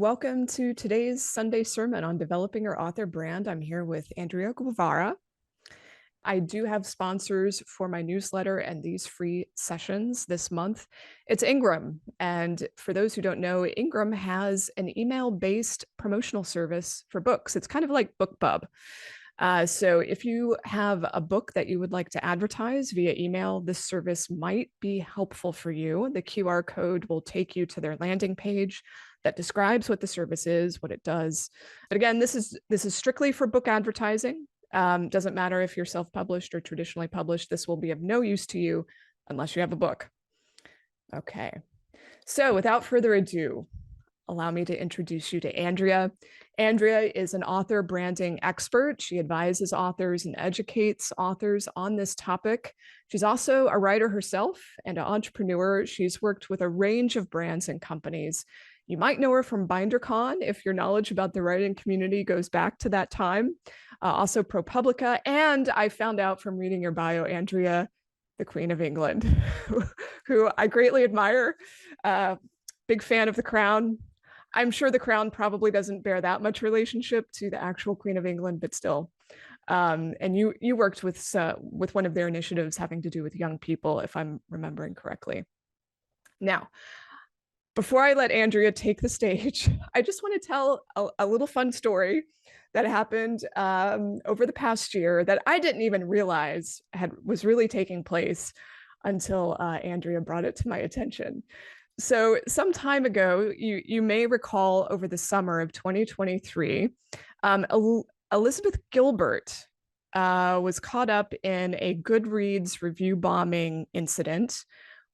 welcome to today's Sunday sermon on developing your author brand. I'm here with Andrea Guevara. I do have sponsors for my newsletter and these free sessions this month. It's Ingram. And for those who don't know, Ingram has an email-based promotional service for books. It's kind of like BookBub. So if you have a book that you would like to advertise via email, this service might be helpful for you. The QR code will take you to their landing page that describes what the service is, what it does. But again, this is strictly for book advertising. Doesn't matter if you're self-published or traditionally published. This will be of no use to you unless you have a book. Okay, so without further ado, allow me to introduce you to Andrea. Andrea is an author branding expert. She advises authors and educates authors on this topic. She's also a writer herself and an entrepreneur. She's worked with a range of brands and companies. You might know her from BinderCon if your knowledge about the writing community goes back to that time. Also ProPublica, and I found out from reading your bio, Andrea, the Queen of England, who I greatly admire. Big fan of The Crown. I'm sure The Crown probably doesn't bear that much relationship to the actual Queen of England, but still. And you worked with one of their initiatives having to do with young people, if I'm remembering correctly. Now, before I let Andrea take the stage, I just want to tell a little fun story that happened over the past year that I didn't even realize was really taking place until Andrea brought it to my attention. So some time ago, you may recall over the summer of 2023, Elizabeth Gilbert was caught up in a Goodreads review bombing incident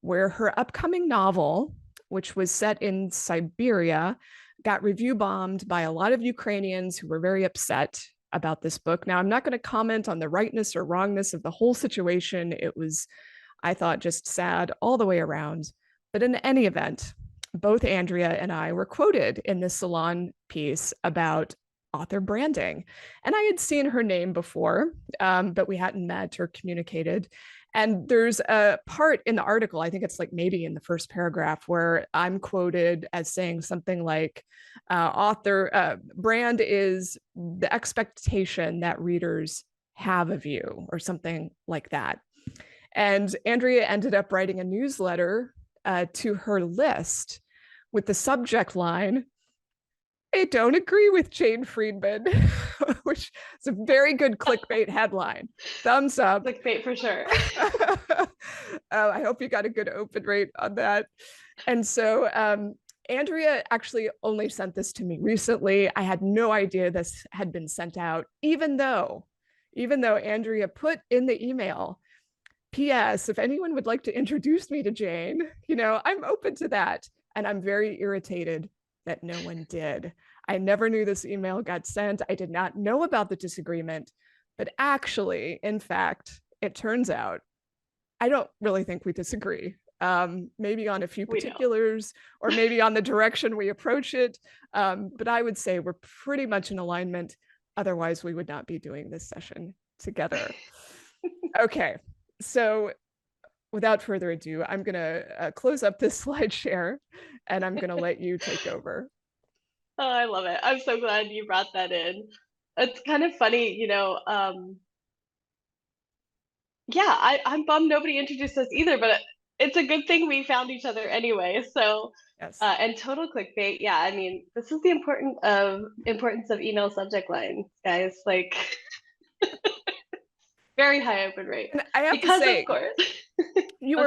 where her upcoming novel, which was set in Siberia, got review bombed by a lot of Ukrainians who were very upset about this book. Now, I'm not going to comment on the rightness or wrongness of the whole situation. It was, I thought, just sad all the way around. But in any event, both Andrea and I were quoted in this Salon piece about author branding. And I had seen her name before, but we hadn't met or communicated. And there's a part in the article, I think it's like maybe in the first paragraph, where I'm quoted as saying something like, brand is the expectation that readers have of you, or something like that. And Andrea ended up writing a newsletter to her list with the subject line, "I don't agree with Jane Friedman," which is a very good clickbait headline. Thumbs up. Clickbait for sure. I hope you got a good open rate on that. And so Andrea actually only sent this to me recently. I had no idea this had been sent out, even though Andrea put in the email, "P.S. if anyone would like to introduce me to Jane, I'm open to that." And I'm very irritated that no one did. I never knew this email got sent. I did not know about the disagreement, but actually, in fact, it turns out I don't really think we disagree. Maybe on a few particulars, or maybe on the direction we approach it. But I would say we're pretty much in alignment. Otherwise, we would not be doing this session together. Okay. So without further ado, I'm going to close up this slide share, and I'm going to let you take over. Oh, I love it. I'm so glad you brought that in. It's kind of funny, yeah, I'm bummed nobody introduced us either, but it's a good thing we found each other anyway. So, yes. And total clickbait. Yeah, I mean, this is the importance of email subject lines, guys. Like, very high open rate. And I have because to say, of course, you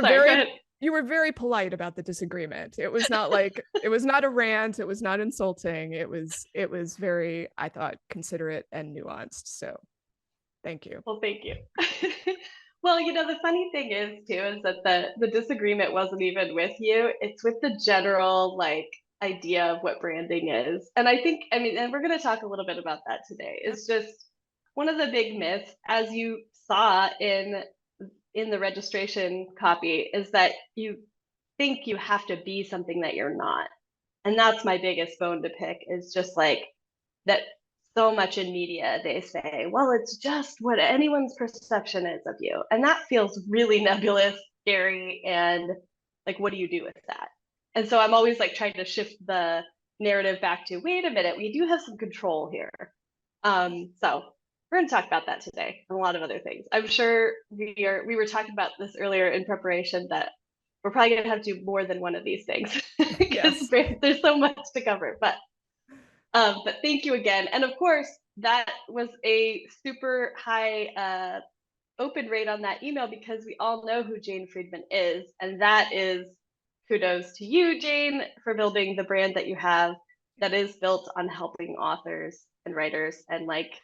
were very polite about the disagreement. It was not like it was not a rant. It was not insulting. It was very, I thought, considerate and nuanced. So, thank you. Well, thank you. Well, the funny thing is too, is that the disagreement wasn't even with you. It's with the general idea of what branding is. And I think, and we're going to talk a little bit about that today. It's just one of the big myths, as you saw in the registration copy, is that you think you have to be something that you're not. And that's my biggest bone to pick, is just that. So much in media, they say, well, it's just what anyone's perception is of you. And that feels really nebulous, scary, and what do you do with that? And so I'm always trying to shift the narrative back to, wait a minute, we do have some control here. So we're going to talk about that today and a lot of other things. I'm sure we were talking about this earlier in preparation that we're probably going to have to do more than one of these things because Yes. there's so much to cover. But thank you again. And of course, that was a super high open rate on that email because we all know who Jane Friedman is. And that is kudos to you, Jane, for building the brand that you have that is built on helping authors and writers and like,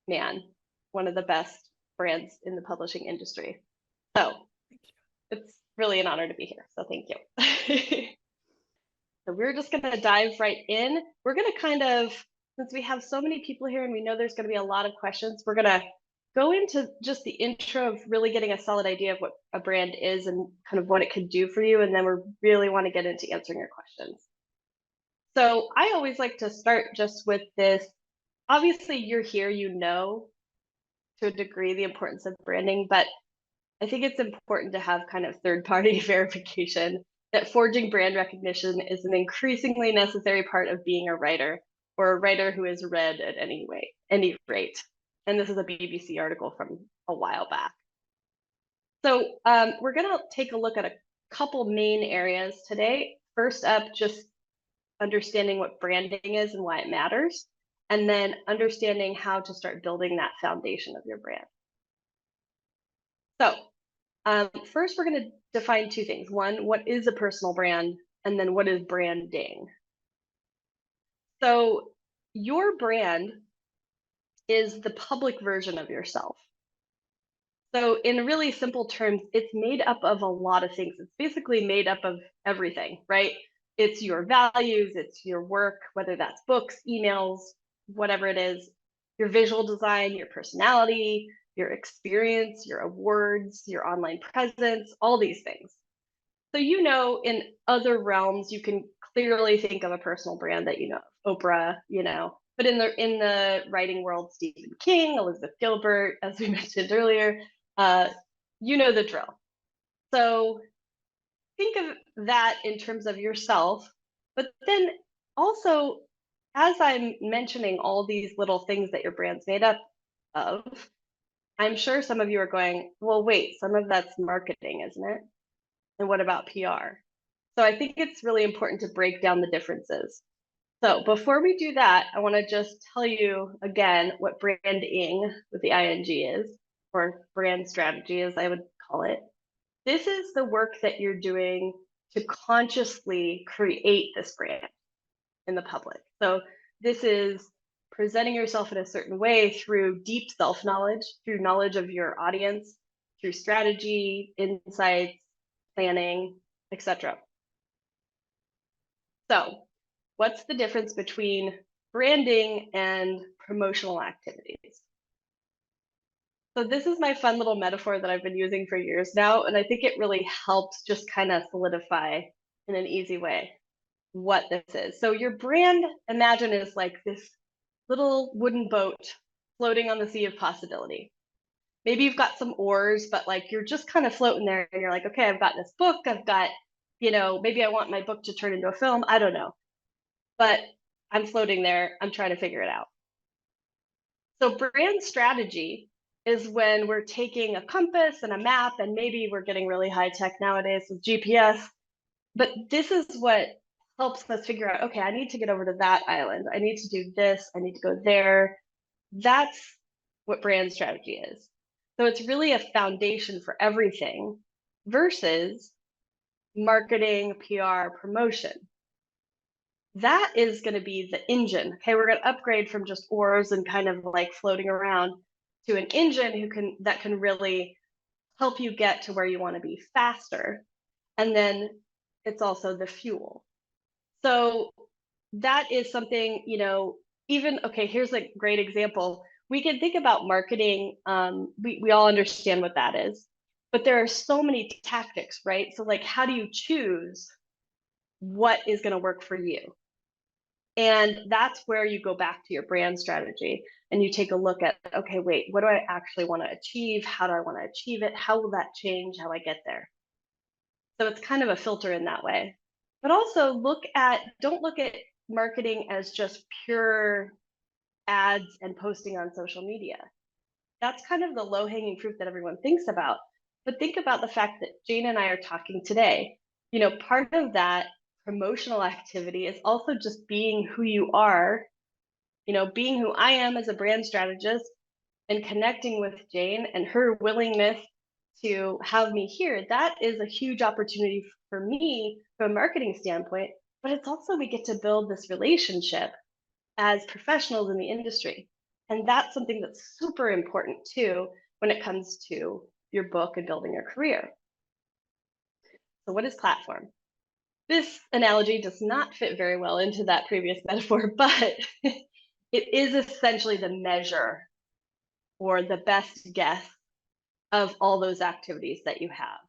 man, one of the best brands in the publishing industry. So it's really an honor to be here. So thank you. So we're just going to dive right in. We're going to kind of, since we have so many people here and we know there's going to be a lot of questions, we're going to go into just the intro of really getting a solid idea of what a brand is and kind of what it could do for you. And then we really want to get into answering your questions. So I always like to start just with this. Obviously, you're here, you know, to a degree, the importance of branding, but I think it's important to have kind of third-party verification that forging brand recognition is an increasingly necessary part of being a writer or a writer who is read at any rate. And this is a BBC article from a while back. So we're going to take a look at a couple main areas today. First up, just understanding what branding is and why it matters, and then understanding how to start building that foundation of your brand. So first, we're going to define two things. One, what is a personal brand? And then what is branding? So your brand is the public version of yourself. So in really simple terms, it's made up of a lot of things. It's basically made up of everything, right? It's your values, it's your work, whether that's books, emails, whatever it is, your visual design, your personality, your experience, your awards, your online presence, all these things. So, you know, in other realms, you can clearly think of a personal brand that you know, Oprah, you know, but in the writing world, Stephen King, Elizabeth Gilbert, as we mentioned earlier, uh, you know the drill. So think of that in terms of yourself, but then also, as I'm mentioning all these little things that your brand's made up of, I'm sure some of you are going, well, wait, some of that's marketing, isn't it? And what about PR? So I think it's really important to break down the differences. So before we do that, I want to just tell you again what branding with the ing is, or brand strategy as I would call it. This is the work that you're doing to consciously create this brand in the public. So this is presenting yourself in a certain way through deep self-knowledge, through knowledge of your audience, through strategy, insights, planning, etc. So what's the difference between branding and promotional activities? So this is my fun little metaphor that I've been using for years now, and I think it really helps just kind of solidify in an easy way what this is. So your brand, imagine, is like this little wooden boat floating on the sea of possibility. Maybe you've got some oars, but like you're just kind of floating there and you're like, okay, I've got this book, I've got, you know, maybe I want my book to turn into a film, I don't know. But I'm floating there, I'm trying to figure it out. So brand strategy is when we're taking a compass and a map, and maybe we're getting really high tech nowadays with GPS, but this is what helps us figure out, okay, I need to get over to that island, I need to do this, I need to go there. That's what brand strategy is. So it's really a foundation for everything versus marketing, PR, promotion. That is going to be the engine. Okay, we're going to upgrade from just oars and kind of like floating around to an engine that can really help you get to where you want to be faster. And then it's also the fuel. So that is something, you know, even, okay, here's a great example. We can think about marketing. We all understand what that is, but there are so many tactics, right? So like, how do you choose what is going to work for you? And that's where you go back to your brand strategy and you take a look at, okay, wait, what do I actually want to achieve? How do I want to achieve it? How will that change how I get there? So it's kind of a filter in that way. But also don't look at marketing as just pure ads and posting on social media. That's kind of the low hanging fruit that everyone thinks about. But think about the fact that Jane and I are talking today. Part of that promotional activity is also just being who you are, being who I am as a brand strategist and connecting with Jane and her willingness to have me here. That is a huge opportunity for me from a marketing standpoint, but it's also we get to build this relationship as professionals in the industry. And that's something that's super important too when it comes to your book and building your career. So, what is platform? This analogy does not fit very well into that previous metaphor, but it is essentially the measure or the best guess of all those activities that you have.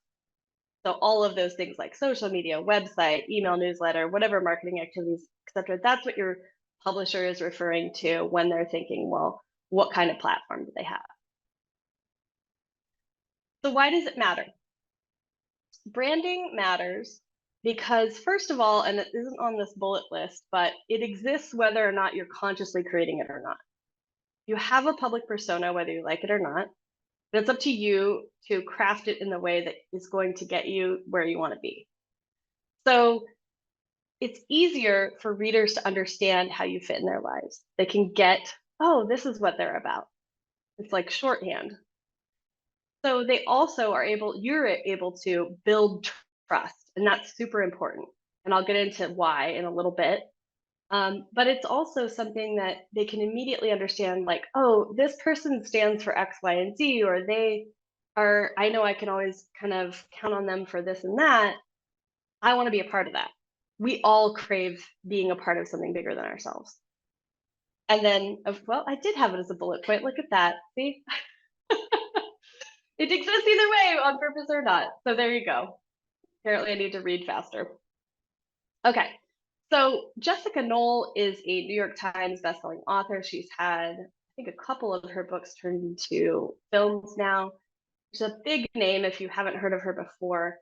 So all of those things like social media, website, email, newsletter, whatever marketing activities, etc. That's what your publisher is referring to when they're thinking, well, what kind of platform do they have? So why does it matter? Branding matters because first of all, and it isn't on this bullet list, but it exists whether or not you're consciously creating it or not. You have a public persona, whether you like it or not. But it's up to you to craft it in the way that is going to get you where you want to be. So it's easier for readers to understand how you fit in their lives. They can get, oh, this is what they're about. It's like shorthand. So they also you're able to build trust, and that's super important. And I'll get into why in a little bit. But it's also something that they can immediately understand, like, oh, this person stands for X, Y, and Z, or I know I can always kind of count on them for this and that. I want to be a part of that. We all crave being a part of something bigger than ourselves. And then, well, I did have it as a bullet point. Look at that. See, it exists either way, on purpose or not. So there you go. Apparently, I need to read faster. Okay. So Jessica Knoll is a New York Times bestselling author. She's had, I think, a couple of her books turned into films now. She's a big name if you haven't heard of her before.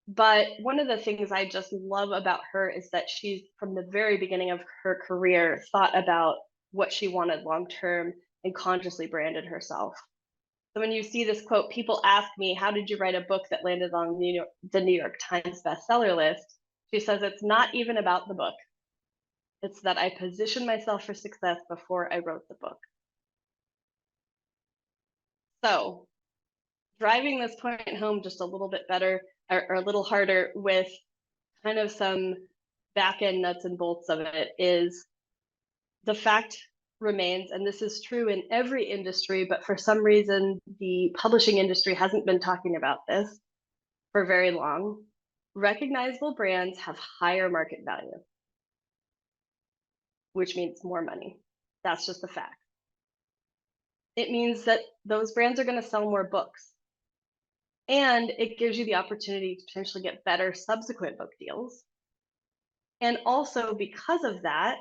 But one of the things I just love about her is that she's, from the very beginning of her career, thought about what she wanted long term and consciously branded herself. So when you see this quote, people ask me, how did you write a book that landed on the New York Times bestseller list? She says, it's not even about the book. It's that I positioned myself for success before I wrote the book. So driving this point home just a little bit better or a little harder with kind of some back end nuts and bolts of it is the fact remains, and this is true in every industry, but for some reason, the publishing industry hasn't been talking about this for very long. Recognizable brands have higher market value, which means more money. That's just a fact. It means that those brands are going to sell more books. And it gives you the opportunity to potentially get better subsequent book deals. And also, because of that,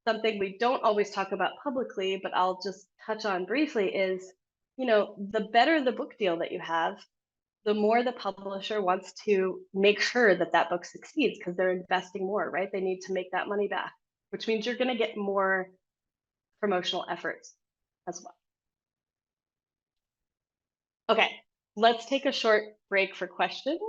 something we don't always talk about publicly, but I'll just touch on briefly is, the better the book deal that you have, the more the publisher wants to make sure that that book succeeds because they're investing more, right? They need to make that money back, which means you're going to get more promotional efforts as well. Okay, let's take a short break for questions.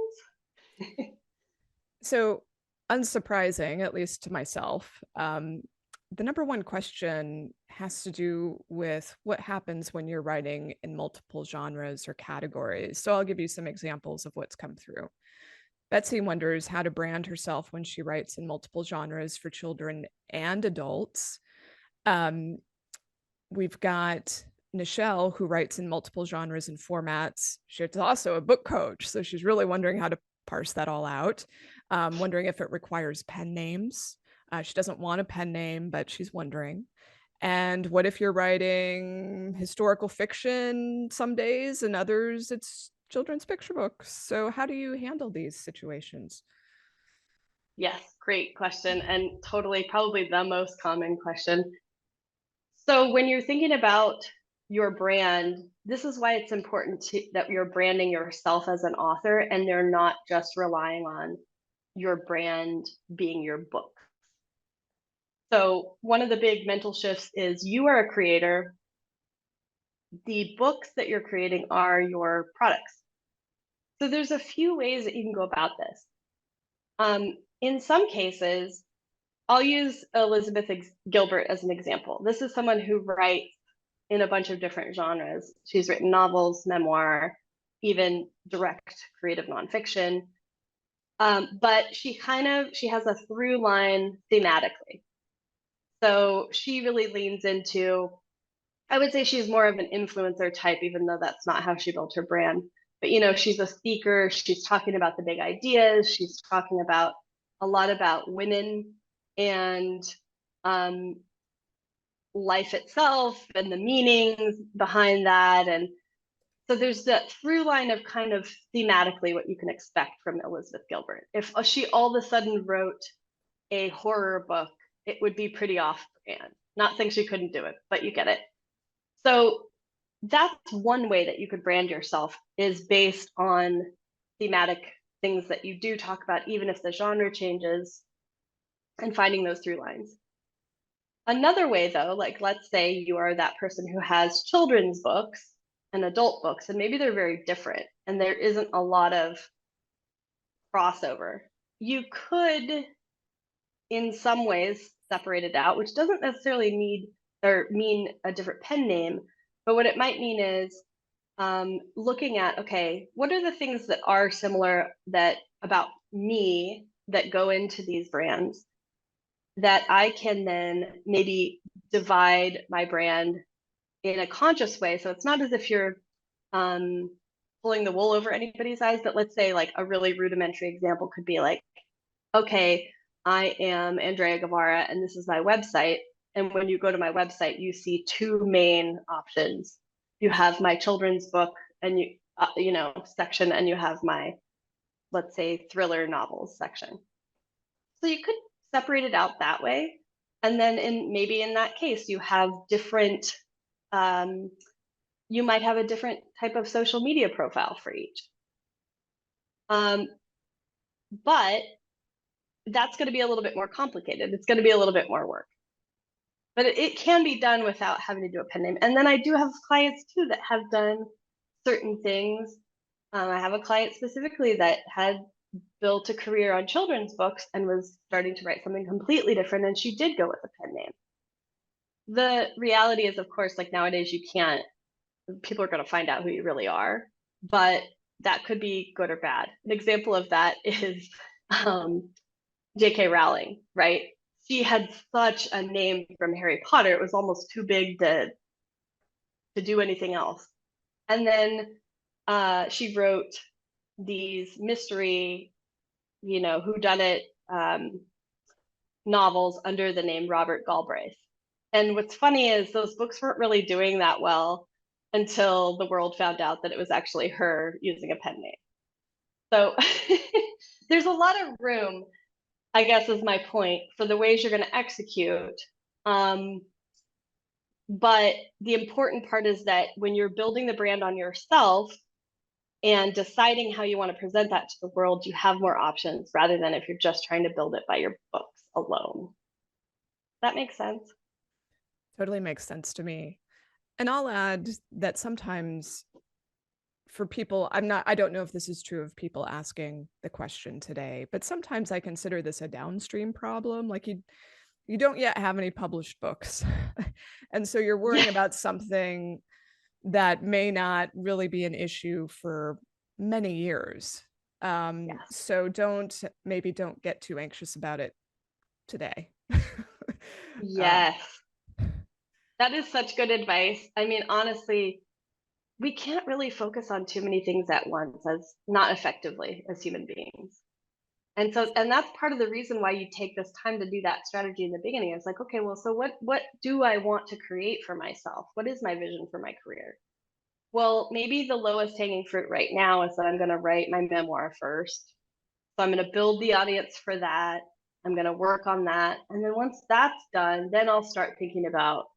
So, unsurprising, at least to myself, the number one question has to do with what happens when you're writing in multiple genres or categories. So I'll give you some examples of what's come through. Betsy wonders how to brand herself when she writes in multiple genres for children and adults. We've got Nichelle, who writes in multiple genres and formats. She's also a book coach, so she's really wondering how to parse that all out, wondering if it requires pen names. She doesn't want a pen name, but she's wondering. And what if you're writing historical fiction some days and others it's children's picture books? So how do you handle these situations? Yes, great question. And totally, probably the most common question. So when you're thinking about your brand, this is why it's important that you're branding yourself as an author and they're not just relying on your brand being your book. So one of the big mental shifts is you are a creator. The books that you're creating are your products. So there's a few ways that you can go about this. In some cases, I'll use Elizabeth Gilbert as an example. This is someone who writes in a bunch of different genres. She's written novels, memoir, even direct creative nonfiction. But she has a through line thematically. So she really leans into, I would say she's more of an influencer type, even though that's not how she built her brand. But she's a speaker. She's talking about the big ideas. She's talking about a lot about women and um, life itself and the meanings behind that. And so there's that through line of kind of thematically what you can expect from Elizabeth Gilbert. If she all of a sudden wrote a horror book, it would be pretty off brand. Not saying she couldn't do it, but you get it. So that's one way that you could brand yourself, is based on thematic things that you do talk about, even if the genre changes, and finding those through lines. Another way, though, like let's say you are that person who has children's books and adult books, and maybe they're very different and there isn't a lot of crossover. You could, in some ways, separate it out, which doesn't necessarily mean a different pen name, but what it might mean is looking at, okay, what are the things that are similar that about me that go into these brands that I can then maybe divide my brand in a conscious way. So it's not as if you're pulling the wool over anybody's eyes, but let's say like a really rudimentary example could be like, okay, I am Andrea Guevara and this is my website. And when you go to my website, you see two main options. You have my children's book and section, and you have my, let's say, thriller novels section. So you could separate it out that way. And then maybe in that case, you have different, you might have a different type of social media profile for each. But that's going to be a little bit more complicated. It's going to be a little bit more work. But it can be done without having to do a pen name. And then I do have clients too that have done certain things. I have a client specifically that had built a career on children's books and was starting to write something completely different, and she did go with a pen name. The reality is, of course, like nowadays you can't, people are going to find out who you really are, but that could be good or bad. An example of that is J.K. Rowling, right? She had such a name from Harry Potter, it was almost too big to do anything else. And then she wrote these mystery, whodunit novels under the name Robert Galbraith. And what's funny is those books weren't really doing that well until the world found out that it was actually her using a pen name. So there's a lot of room, I guess is my point, for the ways you're going to execute. But the important part is that when you're building the brand on yourself and deciding how you want to present that to the world, you have more options rather than if you're just trying to build it by your books alone. That makes sense. Totally makes sense to me. And I'll add that sometimes for people, I don't know if this is true of people asking the question today, but sometimes I consider this a downstream problem. Like you don't yet have any published books. And so you're worrying about something that may not really be an issue for many years. So don't get too anxious about it today. Yes. That is such good advice. I mean, honestly, we can't really focus on too many things at once, as not effectively as human beings. And that's part of the reason why you take this time to do that strategy in the beginning. It's like, okay, well, so what do I want to create for myself? What is my vision for my career? Well, maybe the lowest hanging fruit right now is that I'm going to write my memoir first. So I'm going to build the audience for that. I'm going to work on that. And then once that's done, then I'll start thinking about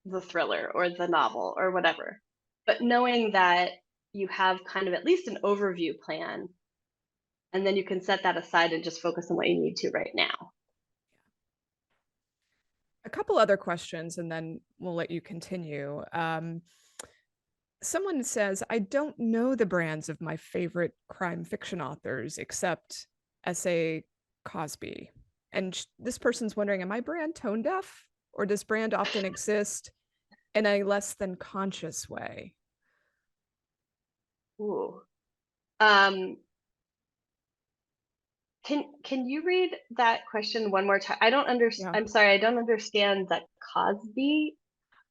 the thriller or the novel or whatever. But knowing that you have kind of at least an overview plan, and then you can set that aside and just focus on what you need to right now. A couple other questions, and then we'll let you continue. Someone says, I don't know the brands of my favorite crime fiction authors except S.A. Cosby. And this person's wondering, am I brand tone deaf? Or does brand often exist in a less than conscious way? Ooh. Um, can you read that question one more time? I don't understand. Yeah. I'm sorry, I don't understand that Cosby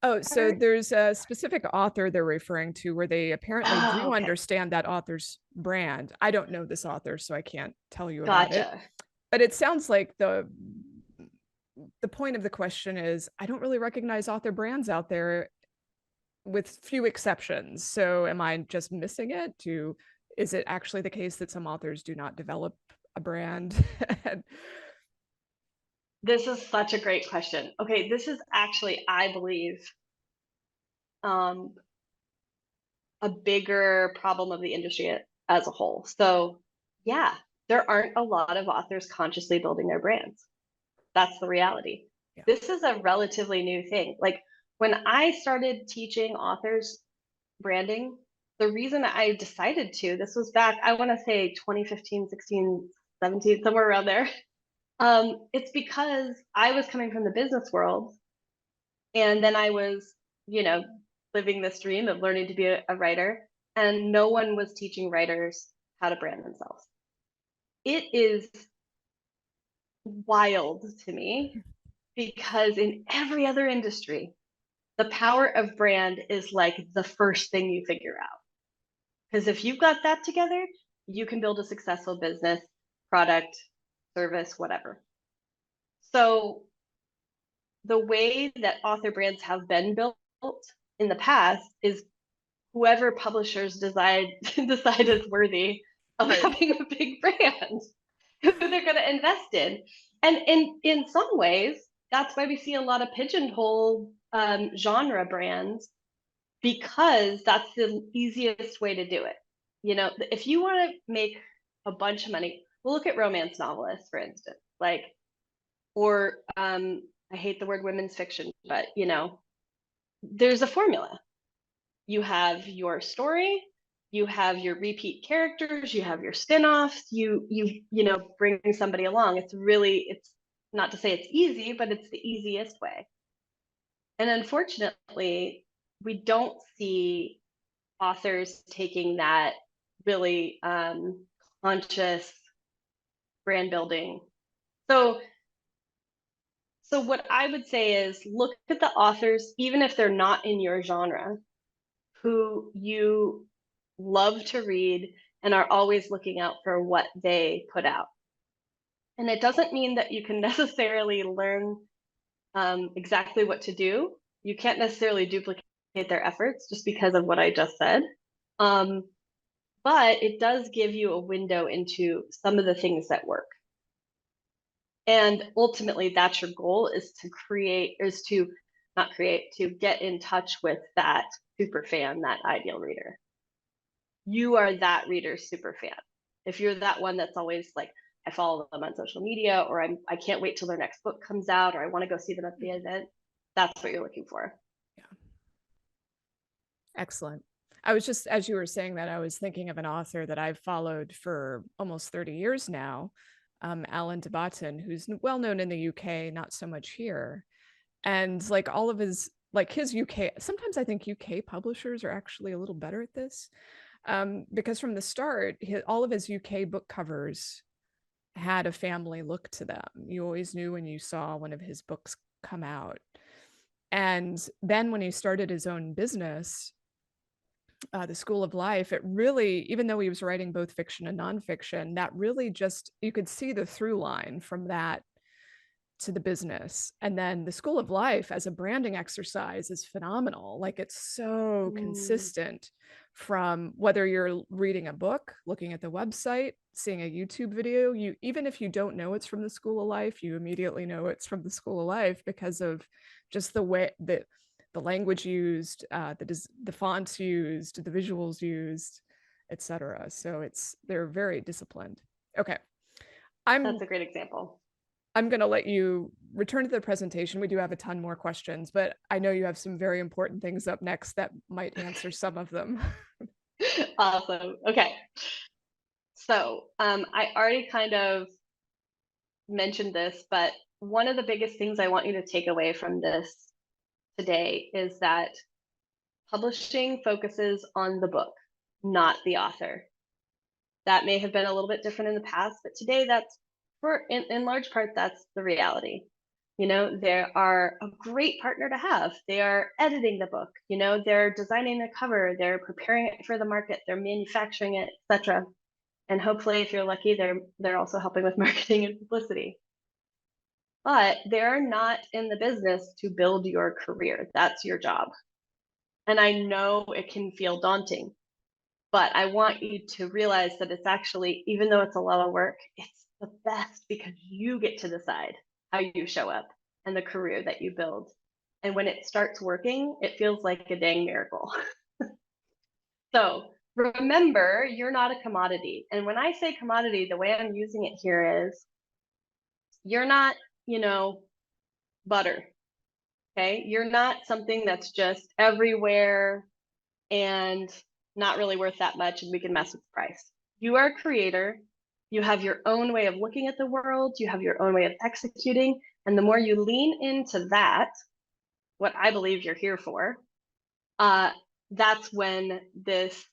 Oh, so part. there's a specific author they're referring to where they apparently Oh, do okay. understand that author's brand. I don't know this author, so I can't tell you about it. Gotcha. But it sounds like the point of the question is I don't really recognize author brands out there with few exceptions. So am I just missing it? Is it actually the case that some authors do not develop a brand? This is such a great question. Okay, this is actually, I believe, um, a bigger problem of the industry as a whole. So, yeah, there aren't a lot of authors consciously building their brands. That's the reality. Yeah. This is a relatively new thing. Like when I started teaching authors branding, the reason I decided to, this was back, I want to say 2015, 16, 17, somewhere around there. It's because I was coming from the business world and then I was, you know, living this dream of learning to be a writer, and no one was teaching writers how to brand themselves. It is wild to me because in every other industry, the power of brand is like the first thing you figure out. Because if you've got that together, you can build a successful business, product, service, whatever. So the way that author brands have been built in the past is whoever publishers decide is worthy of Right. having a big brand who they're going to invest in. And in some ways, that's why we see a lot of pigeonhole genre brands, because that's the easiest way to do it. You know, if you want to make a bunch of money, we'll look at romance novelists, for instance, like, or I hate the word women's fiction, but you know, there's a formula. You have your story, you have your repeat characters, you have your spin-offs, you know, bring somebody along. It's not to say it's easy, but it's the easiest way. And unfortunately, we don't see authors taking that really conscious brand building. So so what I would say is look at the authors, even if they're not in your genre, who you love to read and are always looking out for what they put out. And it doesn't mean that you can necessarily learn exactly what to do. You can't necessarily duplicate their efforts just because of what I just said. Um, but it does give you a window into some of the things that work. And ultimately, that's your goal, is to create, is to not create, to get in touch with that super fan, that ideal reader. You are that reader's super fan. If you're that one that's always like, I follow them on social media, or I can't wait till their next book comes out, or I want to go see them at the event, that's what you're looking for. Yeah. Excellent. I was just, as you were saying that, I was thinking of an author that I've followed for almost 30 years now, Alan de Botton, who's well known in the UK, not so much here. And like all of his, like his UK, sometimes I think UK publishers are actually a little better at this, because from the start, all of his UK book covers had a family look to them. You always knew when you saw one of his books come out. And then when he started his own business, the School of Life, it really, even though he was writing both fiction and nonfiction, that really just, you could see the through line from that to the business. And then the School of Life as a branding exercise is phenomenal. Like it's so Mm, consistent from whether you're reading a book, looking at the website, seeing a YouTube video, you, even if you don't know it's from the School of Life, you immediately know it's from the School of Life because of just the way that the language used, the fonts used, the visuals used, etc. So they're very disciplined. Okay. I'm that's a great example. I'm going to let you return to the presentation. We do have a ton more questions, but I know you have some very important things up next that might answer some of them. Awesome. Okay. So I already kind of mentioned this, but one of the biggest things I want you to take away from this today is that publishing focuses on the book, not the author. That may have been a little bit different in the past, but today that's in large part, that's the reality. You know, they are a great partner to have. They are editing the book, you know, they're designing the cover, they're preparing it for the market, they're manufacturing it, etc. And hopefully, if you're lucky, they're also helping with marketing and publicity. But they're not in the business to build your career. That's your job. And I know it can feel daunting, but I want you to realize that it's actually, even though it's a lot of work, it's the best because you get to decide how you show up and the career that you build. And when it starts working, it feels like a dang miracle. So remember, you're not a commodity. And when I say commodity, the way I'm using it here is you're not, you know, butter. Okay. You're not something that's just everywhere and not really worth that much and we can mess with the price. You are a creator. You have your own way of looking at the world. You have your own way of executing. And the more you lean into that, what I believe you're here for, that's when this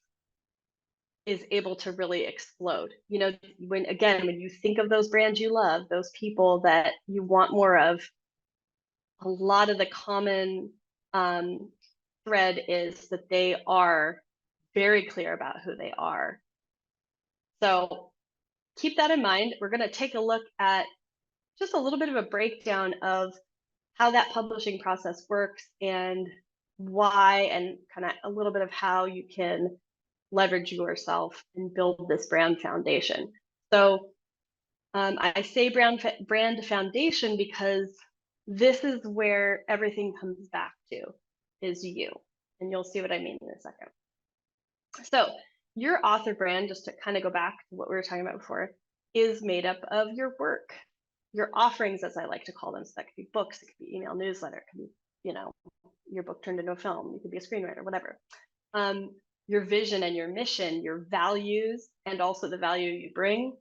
is able to really explode. You know, when you think of those brands you love, those people that you want more of, a lot of the common thread is that they are very clear about who they are. So keep that in mind. We're going to take a look at just a little bit of a breakdown of how that publishing process works and why, and kind of a little bit of how you can leverage yourself and build this brand foundation. So I say brand foundation because this is where everything comes back to, is you. And you'll see what I mean in a second. So your author brand, just to kind of go back to what we were talking about before, is made up of your work, your offerings, as I like to call them. So that could be books, it could be email newsletter, it could be, you know, your book turned into a film, you could be a screenwriter, whatever. Your vision and your mission, your values, and also the value you bring,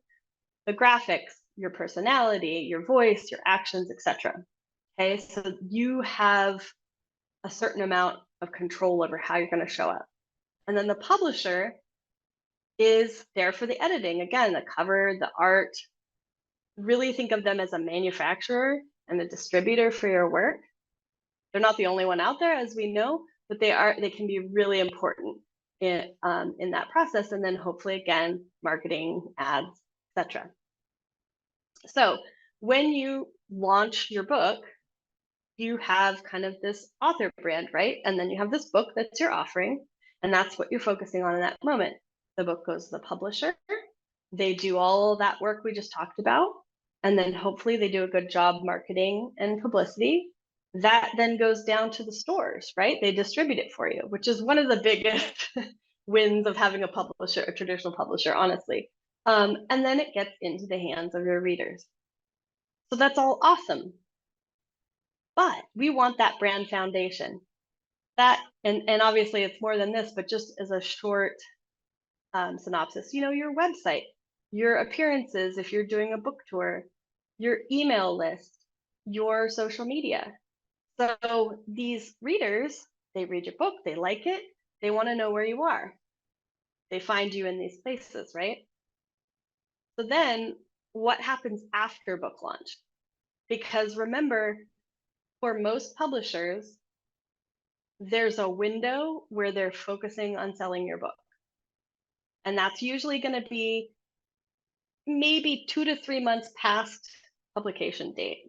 the graphics, your personality, your voice, your actions, etc. Okay, so you have a certain amount of control over how you're going to show up. And then the publisher is there for the editing. Again, the cover, the art. Really think of them as a manufacturer and a distributor for your work. They're not the only one out there, as we know, but they can be really important in that process. And then hopefully, again, marketing, ads, etc. So when you launch your book, you have kind of this author brand, right? And then you have this book that's your offering, and that's what you're focusing on in that moment. The book goes to the publisher. They do all that work we just talked about, and then hopefully they do a good job marketing and publicity. That then goes down to the stores, right? They distribute it for you, which is one of the biggest wins of having a publisher, a traditional publisher, honestly. And then it gets into the hands of your readers. So that's all awesome. But we want that brand foundation. That, and obviously it's more than this, but just as a short synopsis, you know, your website, your appearances, if you're doing a book tour, your email list, your social media. So these readers, they read your book, they like it, they want to know where you are. They find you in these places, right? So then what happens after book launch? Because remember, for most publishers, there's a window where they're focusing on selling your book. And that's usually going to be maybe 2 to 3 months past publication date.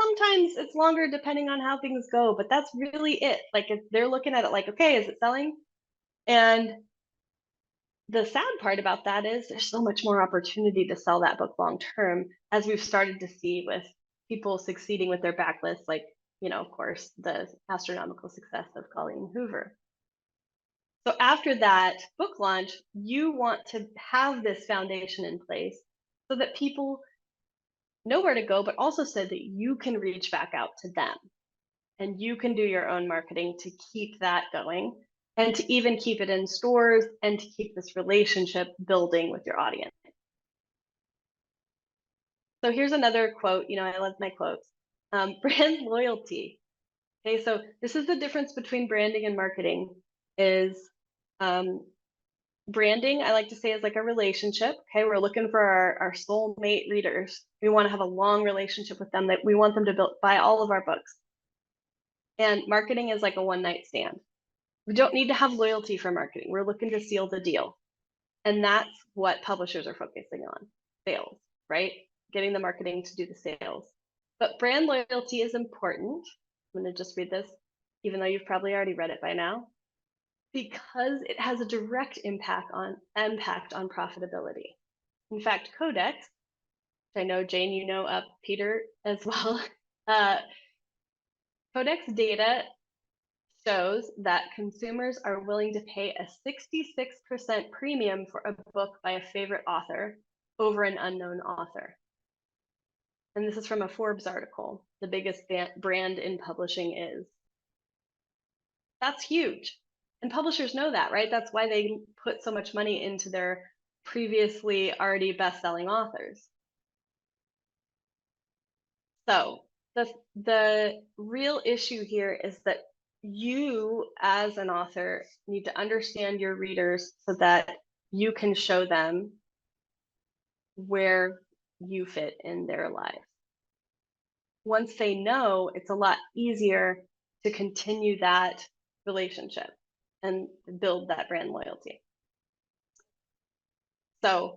Sometimes it's longer depending on how things go, but that's really it. Like if they're looking at it like, okay, is it selling? And the sad part about that is there's so much more opportunity to sell that book long term, as we've started to see with people succeeding with their backlist, like, you know, of course, the astronomical success of Colleen Hoover. So after that book launch, you want to have this foundation in place so that people know where to go, but also so that you can reach back out to them and you can do your own marketing to keep that going and to even keep it in stores and to keep this relationship building with your audience. So here's another quote. I love my quotes. Brand loyalty. Okay, so this is the difference between branding and marketing. Is um, branding, I like to say, is like a relationship. Okay, we're looking for our soulmate readers. We want to have a long relationship with them. That we want them to buy all of our books. And marketing is like a one night stand. We don't need to have loyalty for marketing. We're looking to seal the deal. And that's what publishers are focusing on, sales, right? Getting the marketing to do the sales. But brand loyalty is important. I'm going to just read this, even though you've probably already read it by now, because it has a direct impact on profitability. In fact, Codex, which I know Jane, you know Peter as well. Codex data shows that consumers are willing to pay a 66% premium for a book by a favorite author over an unknown author. And this is from a Forbes article. The biggest brand in publishing is. That's huge. And publishers know that, right? That's why they put so much money into their previously already best-selling authors. So the real issue here is that you as an author need to understand your readers so that you can show them where you fit in their lives. Once they know, it's a lot easier to continue that relationship and build that brand loyalty. So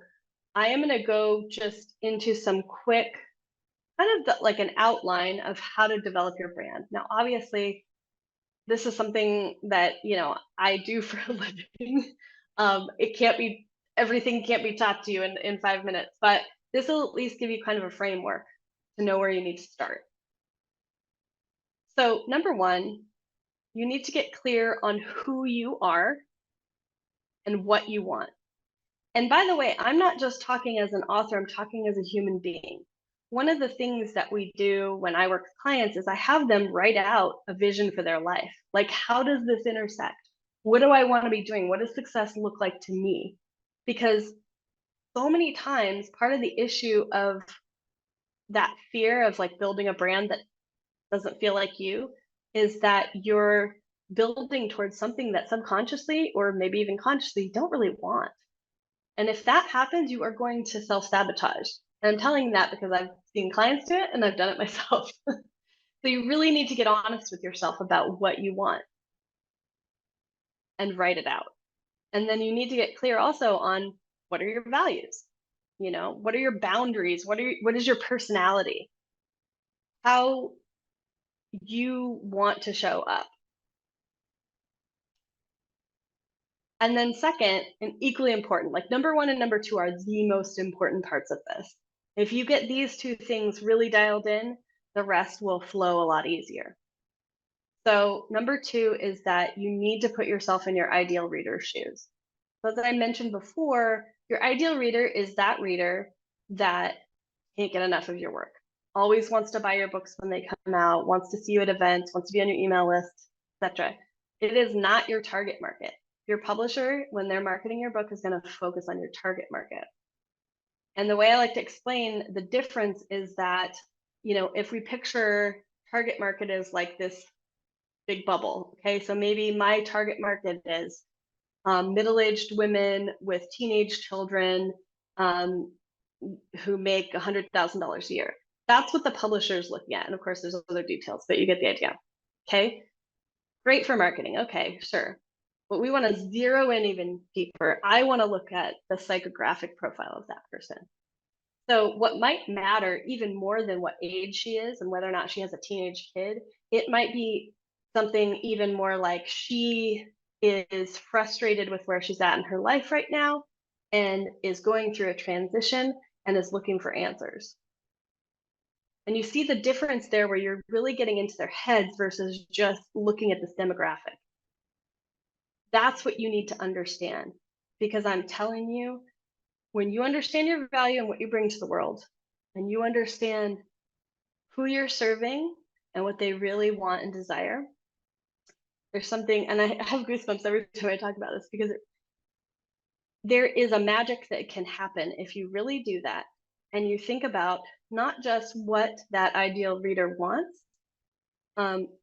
I am going to go just into some quick kind of like an outline of how to develop your brand. Now, obviously, this is something that I do for a living. Everything can't be taught to you in 5 minutes, but this will at least give you kind of a framework to know where you need to start. So number one, you need to get clear on who you are and what you want. And by the way, I'm not just talking as an author, I'm talking as a human being. One of the things that we do when I work with clients is I have them write out a vision for their life. Like, how does this intersect? What do I want to be doing? What does success look like to me? Because so many times, part of the issue of that fear of like building a brand that doesn't feel like you is that you're building towards something that subconsciously or maybe even consciously you don't really want. And if that happens, you are going to self-sabotage. And I'm telling you that because I've seen clients do it and I've done it myself. So you really need to get honest with yourself about what you want and write it out. And then you need to get clear also on what are your values? What are your boundaries? What is your personality? How you want to show up. And then second, and equally important, like number one and number two are the most important parts of this. If you get these two things really dialed in, the rest will flow a lot easier. So number two is that you need to put yourself in your ideal reader's shoes. So as I mentioned before, your ideal reader is that reader that can't get enough of your work, always wants to buy your books when they come out, wants to see you at events, wants to be on your email list, etc. It is not your target market. Your publisher, when they're marketing your book, is going to focus on your target market. And the way I like to explain the difference is that, if we picture target market as like this big bubble, okay, so maybe my target market is middle-aged women with teenage children who make $100,000 a year. That's what the publisher is looking at. And of course, there's other details, but you get the idea. Okay, great for marketing. Okay, sure. But we want to zero in even deeper. I want to look at the psychographic profile of that person. So what might matter even more than what age she is and whether or not she has a teenage kid, it might be something even more like she is frustrated with where she's at in her life right now and is going through a transition and is looking for answers. And you see the difference there where you're really getting into their heads versus just looking at this demographic. That's what you need to understand, because I'm telling you, when you understand your value and what you bring to the world, and you understand who you're serving and what they really want and desire, there's something, and I have goosebumps every time I talk about this because there is a magic that can happen if you really do that and you think about not just what that ideal reader wants,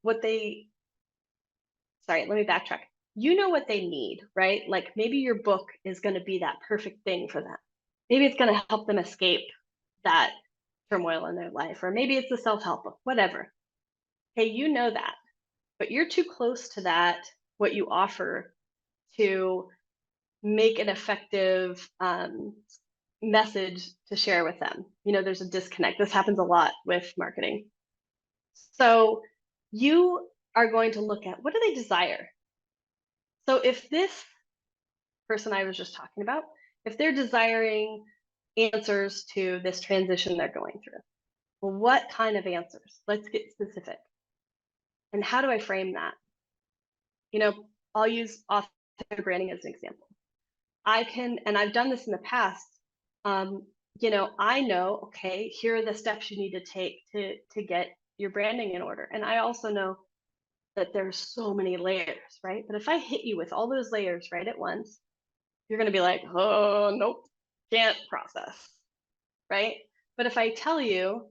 what they, sorry, let me backtrack. You know what they need, right? Like maybe your book is going to be that perfect thing for them. Maybe it's going to help them escape that turmoil in their life, or maybe it's a self help book, whatever. Hey, you know that, but you're too close to that, what you offer, to make an effective message to share with them. You know, there's a disconnect. This happens a lot with marketing. So you are going to look at what do they desire? So if this person I was just talking about, if they're desiring answers to this transition they're going through, well, what kind of answers? Let's get specific. And how do I frame that? You know, I'll use author branding as an example. I can, and I've done this in the past. Um, you know, I know, okay, here are the steps you need to take to get your branding in order. And I also know that there's so many layers, right? But if I hit you with all those layers right at once, you're going to be like, oh, nope, can't process, right? But if I tell you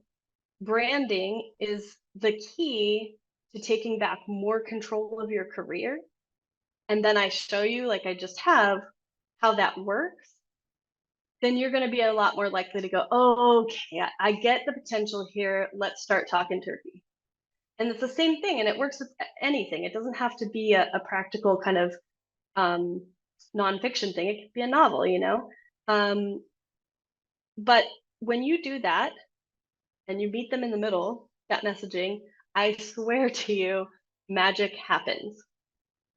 branding is the key to taking back more control of your career, and then I show you, like I just have, how that works, then you're going to be a lot more likely to go, oh, okay, I get the potential here. Let's start talking turkey. And it's the same thing, and it works with anything. It doesn't have to be a practical kind of um, nonfiction thing. It could be a novel, you know. But when you do that and you meet them in the middle, that messaging, I swear to you, magic happens.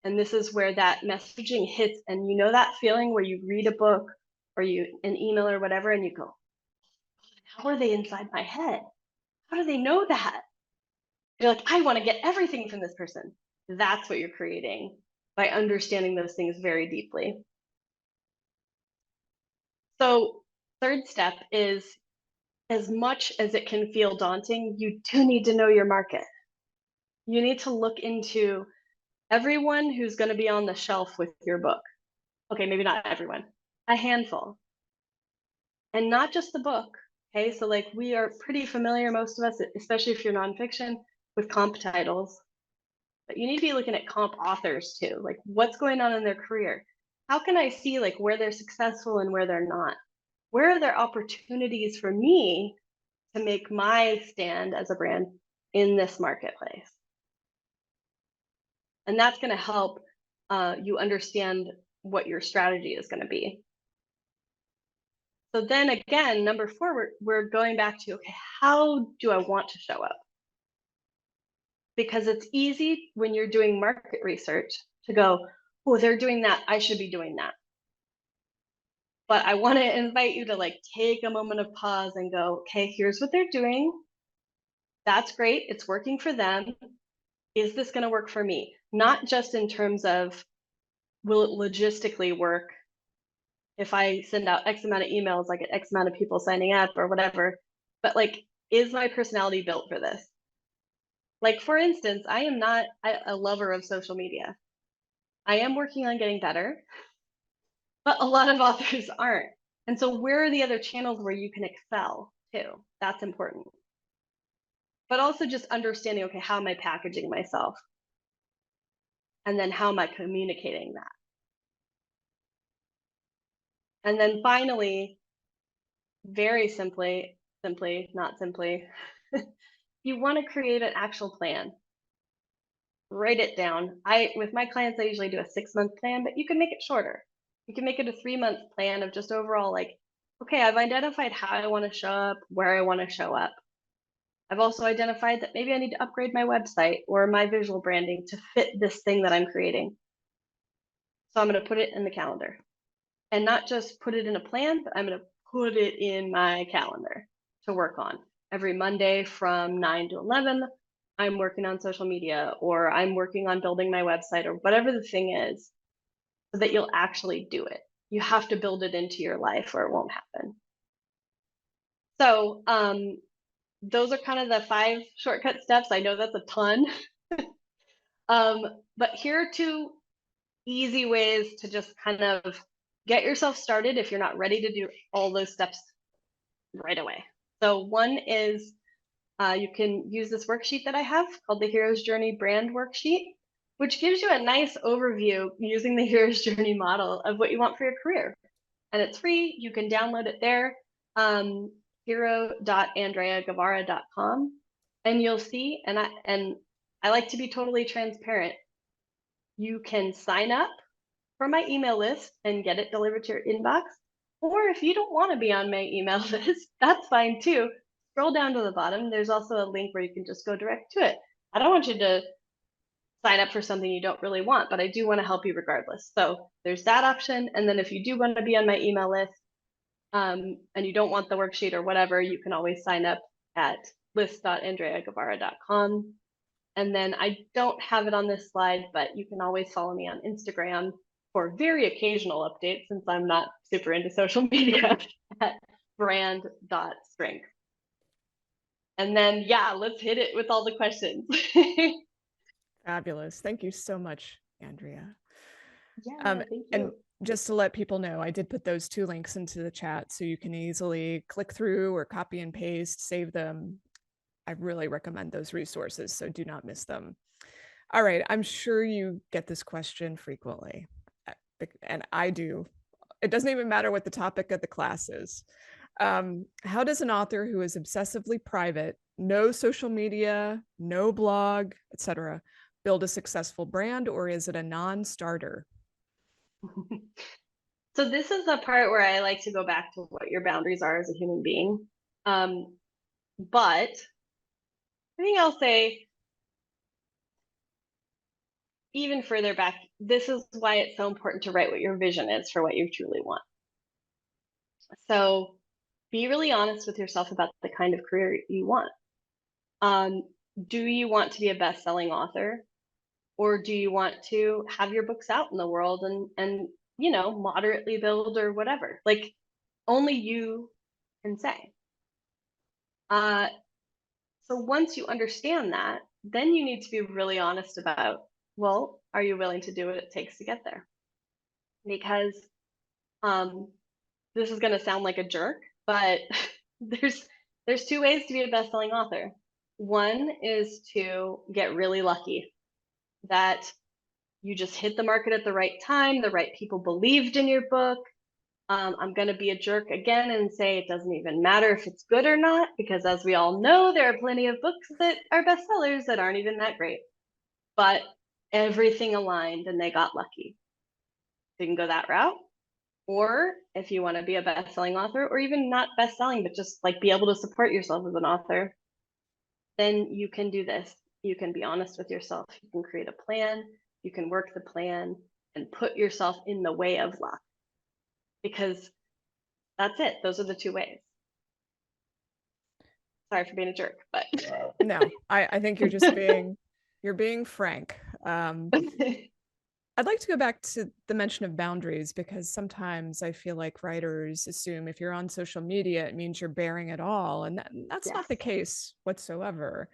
And this is where that messaging hits, and you know that feeling where you read a book or you an email or whatever, and you go, how are they inside my head? How do they know that? You're like, I want to get everything from this person. That's what you're creating by understanding those things very deeply. So, third step is, as much as it can feel daunting, you do need to know your market. You need to look into everyone who's going to be on the shelf with your book. Okay, maybe not everyone, a handful. And not just the book. Okay, so like we are pretty familiar, most of us, especially if you're nonfiction, with comp titles. But you need to be looking at comp authors too, like what's going on in their career. How can I see like where they're successful and where they're not? Where are there opportunities for me to make my stand as a brand in this marketplace? And that's going to help you understand what your strategy is going to be. So then again, number four, we're going back to, okay, how do I want to show up? Because it's easy when you're doing market research to go, oh, they're doing that, I should be doing that. But I want to invite you to like take a moment of pause and go, okay, here's what they're doing. That's great. It's working for them. Is this going to work for me? Not just in terms of, will it logistically work? If I send out X amount of emails, I get X amount of people signing up or whatever. But like, is my personality built for this? Like, for instance, I am not a lover of social media. I am working on getting better, but a lot of authors aren't. And so, where are the other channels where you can excel too? That's important. But also just understanding, okay, how am I packaging myself? And then how am I communicating that? And then finally, very simply, not simply, you want to create an actual plan. Write it down. With my clients, I usually do a 6-month plan, but you can make it shorter. You can make it a 3-month plan of just overall, like, okay, I've identified how I want to show up, where I want to show up. I've also identified that maybe I need to upgrade my website or my visual branding to fit this thing that I'm creating. So I'm going to put it in the calendar, and not just put it in a plan, but I'm going to put it in my calendar to work on. Every Monday from 9 to 11, I'm working on social media, or I'm working on building my website, or whatever the thing is, so that you'll actually do it. You have to build it into your life or it won't happen. So those are kind of the 5 shortcut steps. I know that's a ton. But here are 2 easy ways to just kind of get yourself started if you're not ready to do all those steps right away. So one is you can use this worksheet that I have called the Hero's Journey Brand Worksheet, which gives you a nice overview using the Hero's Journey model of what you want for your career. And it's free. You can download it there, hero.andreaguevara.com. And you'll see, and I like to be totally transparent. You can sign up for my email list and get it delivered to your inbox. Or if you don't want to be on my email list, that's fine too. Scroll down to the bottom. There's also a link where you can just go direct to it. I don't want you to sign up for something you don't really want, but I do want to help you regardless. So there's that option. And then if you do want to be on my email list and you don't want the worksheet or whatever, you can always sign up at list.andreaguevara.com. And then I don't have it on this slide, but you can always follow me on Instagram for very occasional updates since I'm not super into social media at brand.strength. And then, yeah, let's hit it with all the questions. Fabulous. Thank you so much, Andrea. Yeah, thank you. And just to let people know, I did put those 2 links into the chat so you can easily click through or copy and paste, save them. I really recommend those resources, so do not miss them. All right, I'm sure you get this question frequently, and I do. It doesn't even matter what the topic of the class is. How does an author who is obsessively private, no social media, no blog, etc., build a successful brand, or is it a non-starter? So this is the part where I like to go back to what your boundaries are as a human being. But I think I'll say even further back, this is why it's so important to write what your vision is for what you truly want. So be really honest with yourself about the kind of career you want. Do you want to be a best-selling author? Or do you want to have your books out in the world and moderately build or whatever? Like only you can say. So once you understand that, then you need to be really honest about, well, are you willing to do what it takes to get there? Because this is going to sound like a jerk, but there's 2 ways to be a best-selling author. One is to get really lucky, that you just hit the market at the right time, the right people believed in your book. I'm going to be a jerk again and say it doesn't even matter if it's good or not, because as we all know, there are plenty of books that are bestsellers that aren't even that great. But everything aligned and they got lucky. So you can go that route. Or if you want to be a best-selling author, or even not best-selling, but just like be able to support yourself as an author, then you can do this. You can be honest with yourself. You can create a plan. You can work the plan and put yourself in the way of luck. Because that's it. Those are the 2 ways. Sorry for being a jerk, but No, I think you're just being frank. I'd like to go back to the mention of boundaries, because sometimes I feel like writers assume if you're on social media, it means you're bearing it all. And that's yes. not the case whatsoever.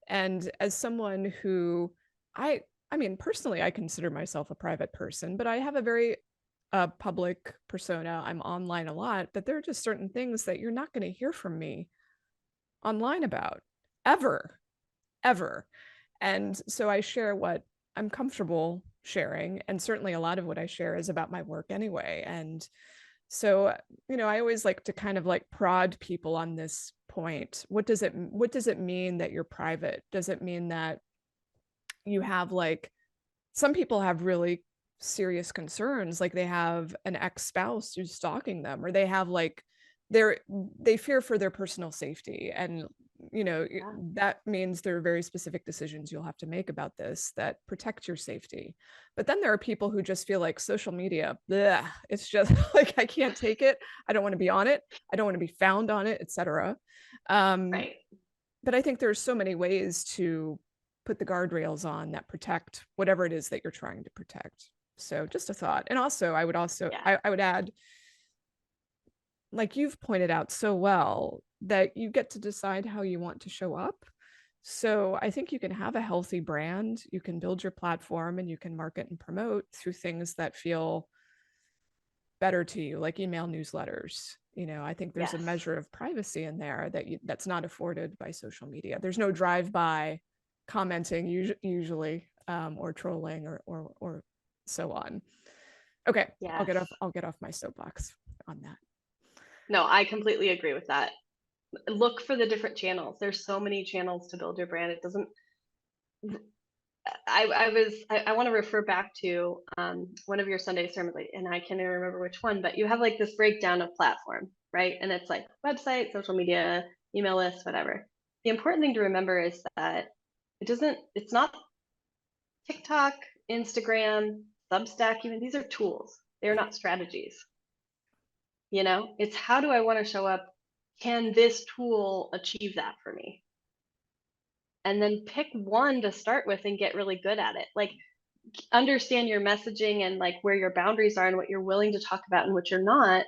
And as someone who I mean, personally, I consider myself a private person, but I have a very public persona. I'm online a lot, but there are just certain things that you're not going to hear from me online about ever, ever. And so I share what I'm comfortable sharing. And certainly a lot of what I share is about my work anyway. And so, I always like to kind of like prod people on this point. What does it mean that you're private? Does it mean that you have some people have really serious concerns, like they have an ex-spouse who's stalking them, or they have they fear for their personal safety, and that means there are very specific decisions you'll have to make about this that protect your safety. But then there are people who just feel like social media, bleh, it's just like, I can't take it, I don't want to be on it, I don't want to be found on it, etc. Right. But I think there's so many ways to put the guardrails on that protect whatever it is that you're trying to protect. So just a thought. And also, I would add, like you've pointed out so well, that you get to decide how you want to show up. So I think you can have a healthy brand, you can build your platform, and you can market and promote through things that feel better to you, like email newsletters. I think there's a Yes. measure of privacy in there that's not afforded by social media. There's no drive-by commenting usually, or trolling, or so on. Okay, I'll Yes. get off my soapbox on that. No, I completely agree with that. Look for the different channels. There's so many channels to build your brand. It doesn't I want to refer back to one of your Sunday sermons, and I can't even remember which one, but you have like this breakdown of platform, right? And it's like website, social media, email list, whatever. The important thing to remember is that it's not TikTok, Instagram, Substack, even these are tools. They're not strategies. It's how do I want to show up? Can this tool achieve that for me? And then pick one to start with and get really good at it. Like understand your messaging and like where your boundaries are and what you're willing to talk about and what you're not,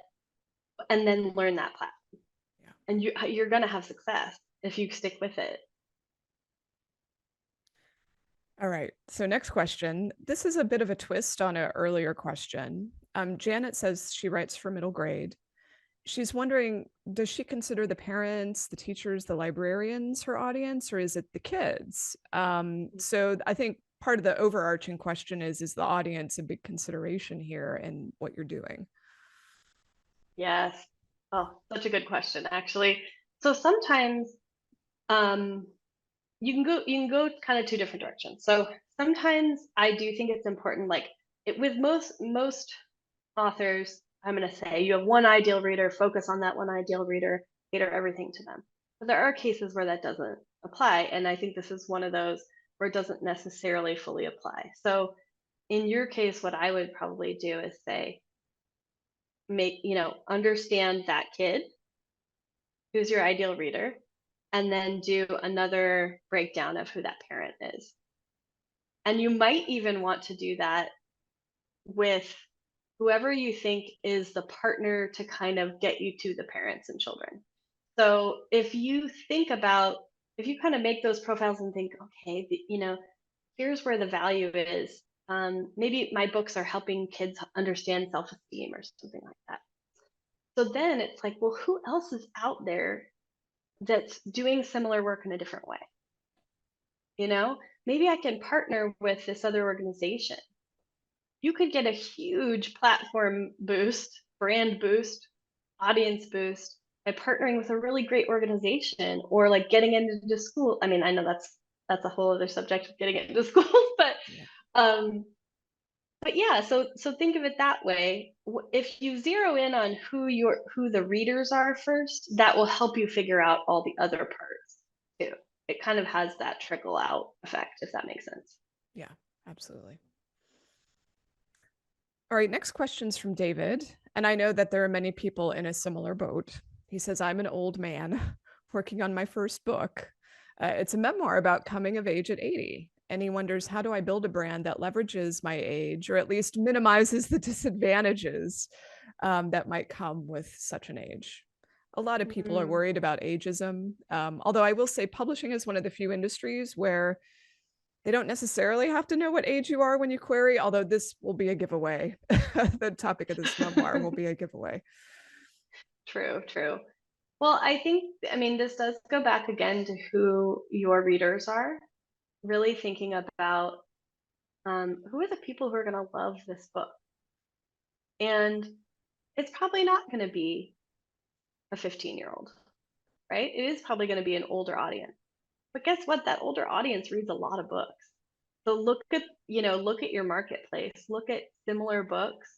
and then learn that platform. Yeah. And you're going to have success if you stick with it. All right. So next question. This is a bit of a twist on an earlier question. Janet says she writes for middle grade. She's wondering, does she consider the parents, the teachers, the librarians her audience, or is it the kids? So I think part of the overarching question is the audience a big consideration here in what you're doing? Yes. Oh, such a good question, actually. So sometimes um, you can go kind of two different directions. So sometimes I do think it's important, like with most authors, I'm going to say you have one ideal reader, focus on that one ideal reader, cater everything to them. But there are cases where that doesn't apply. And I think this is one of those where it doesn't necessarily fully apply. So in your case, what I would probably do is say, understand that kid who's your ideal reader, and then do another breakdown of who that parent is. And you might even want to do that with whoever you think is the partner to kind of get you to the parents and children. So if you kind of make those profiles and think, okay, here's where the value is. Maybe my books are helping kids understand self-esteem or something like that. So then it's like, well, who else is out there that's doing similar work in a different way? Maybe I can partner with this other organization. You could get a huge platform boost, brand boost, audience boost by partnering with a really great organization, or like getting into school. I mean, I know that's a whole other subject of getting into schools, but Yeah. um but yeah, so think of it that way. If you zero in on who the readers are first, that will help you figure out all the other parts too. It kind of has that trickle out effect, if that makes sense. Yeah, absolutely. All right, next question's from David. And I know that there are many people in a similar boat. He says, I'm an old man working on my first book. It's a memoir about coming of age at 80. And he wonders, how do I build a brand that leverages my age, or at least minimizes the disadvantages that might come with such an age? A lot of people are Mm. worried about ageism. Although I will say publishing is one of the few industries where they don't necessarily have to know what age you are when you query, although this will be a giveaway. The topic of this memoir will be a giveaway. True, true. Well, I mean, this does go back again to who your readers are, really thinking about who are the people who are going to love this book. And it's probably not going to be a 15-year-old, right? It is probably going to be an older audience. But guess what? That older audience reads a lot of books. So look at your marketplace, look at similar books.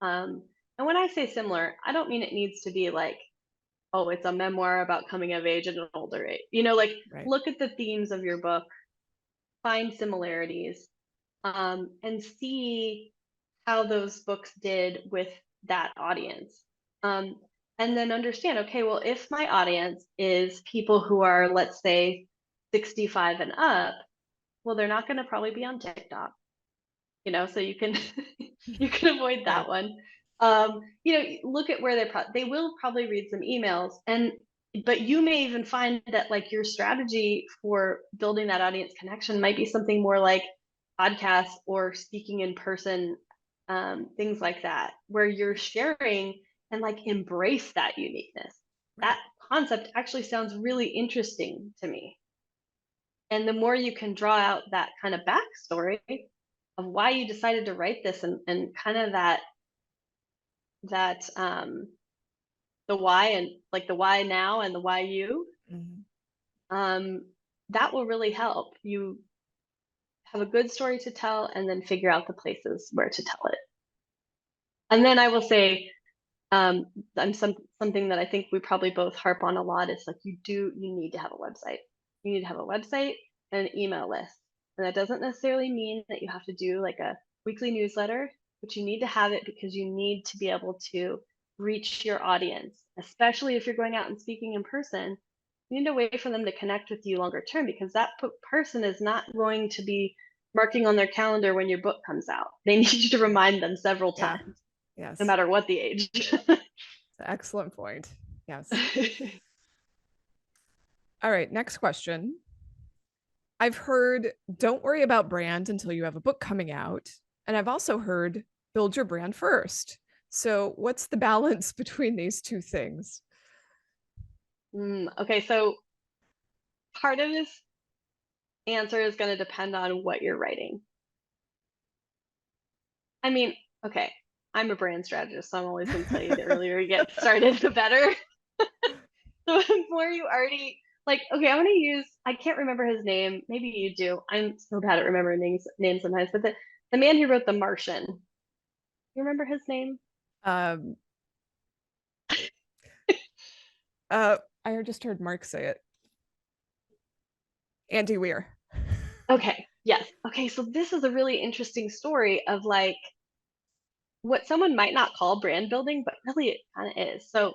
And when I say similar, I don't mean it needs to be like, oh, it's a memoir about coming of age at an older age. Like Right. look at the themes of your book, find similarities, and see how those books did with that audience. Um, and then understand, okay, well, if my audience is people who are, let's say, 65 and up, well, they're not going to probably be on TikTok, so you can you can avoid that Right. one. Look at where they will probably read some emails, and but you may even find that like your strategy for building that audience connection might be something more like podcasts or speaking in person, things like that, where you're sharing and like embrace that uniqueness. Right. That concept actually sounds really interesting to me. And the more you can draw out that kind of backstory of why you decided to write this, and kind of that the why, and like the why now and the why you, Mhm. um, that will really help you have a good story to tell and then figure out the places where to tell it. And then I will say, um, something that I think we probably both harp on a lot is like you need to have a website. You need to have a website and an email list. And that doesn't necessarily mean that you have to do like a weekly newsletter, but you need to have it because you need to be able to reach your audience, especially if you're going out and speaking in person. You need a way for them to connect with you longer term, because that person is not going to be marking on their calendar when your book comes out. They need you to remind them several Yeah. times, no Yes. matter what the age. Excellent point. Yes. All right. Next question. I've heard don't worry about brand until you have a book coming out. And I've also heard build your brand first. So, what's the balance between these two things? Okay, so part of this answer is going to depend on what you're writing. I mean, okay, I'm a brand strategist, so I'm always going to tell you the earlier you get started, the better. So the more you already like, okay, I'm going to use. I can't remember his name. Maybe you do. I'm so bad at remembering names sometimes. But the man who wrote The Martian. You remember his name? Um, I just heard Mark say it. Andy Weir. Okay, yes. Okay, so this is a really interesting story of like what someone might not call brand building, but really it kind of is. So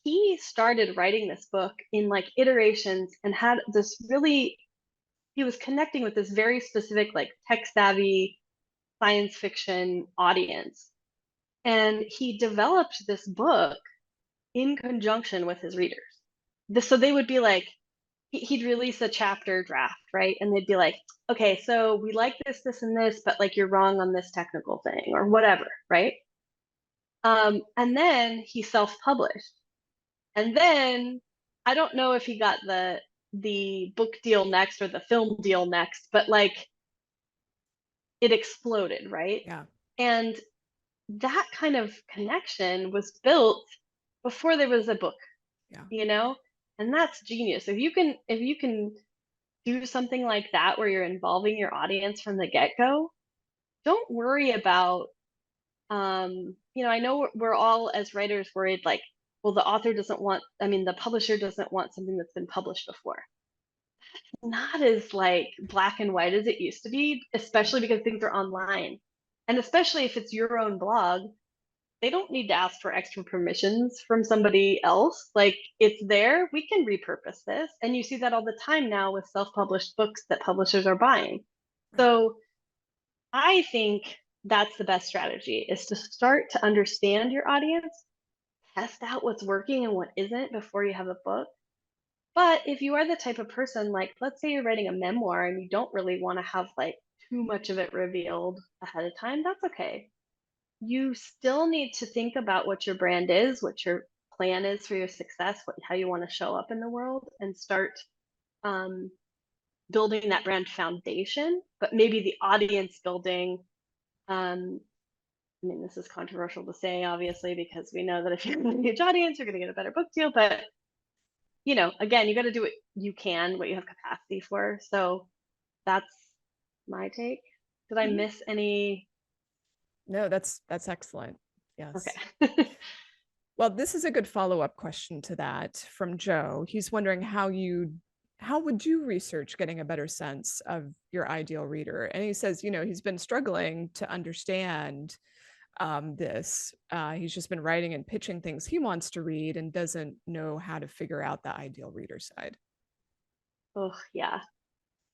he started writing this book in like iterations and had this really, he was connecting with this very specific, like tech savvy science fiction audience. And he developed this book in conjunction with his readers. So they would be like, he'd release a chapter draft, right? And they'd be like, okay, so we like this, and this, but like you're wrong on this technical thing or whatever, right? And then he self-published. And then I don't know if he got the book deal next or the film deal next, but like it exploded, right? Yeah. And that kind of connection was built before there was a book, Yeah. you know? And that's genius. If you can do something like that where you're involving your audience from the get-go, don't worry about I know we're all as writers worried like, well, the author doesn't want, I mean, the publisher doesn't want something that's been published before. Not as like black and white as it used to be, Yeah. especially because things are online. And especially if it's your own blog, they don't need to ask for extra permissions from somebody else. Like it's there, we can repurpose this. And you see that all the time now with self-published books that publishers are buying. Right. So I think that's the best strategy, is to start to understand your audience, test out what's working and what isn't before you have a book. But if you are the type of person, like, let's say you're writing a memoir and you don't really want to have like too much of it revealed ahead of time, that's okay. You still need to think about what your brand is, what your plan is for your success, how you want to show up in the world, and start um, building that brand foundation. But maybe the audience building, um, I mean, this is controversial to say, obviously, because we know that if you're a huge audience, you're going to get a better book deal. But again, you got to do what you can, what you have capacity for. So that's my take. Did I Mhm. miss any? No, that's excellent. Yes. Okay. Well, this is a good follow-up question to that from Joe. He's wondering how would you research getting a better sense of your ideal reader? And he says, he's been struggling to understand this. He's just been writing and pitching things he wants to read and doesn't know how to figure out the ideal reader side. Oh, yeah.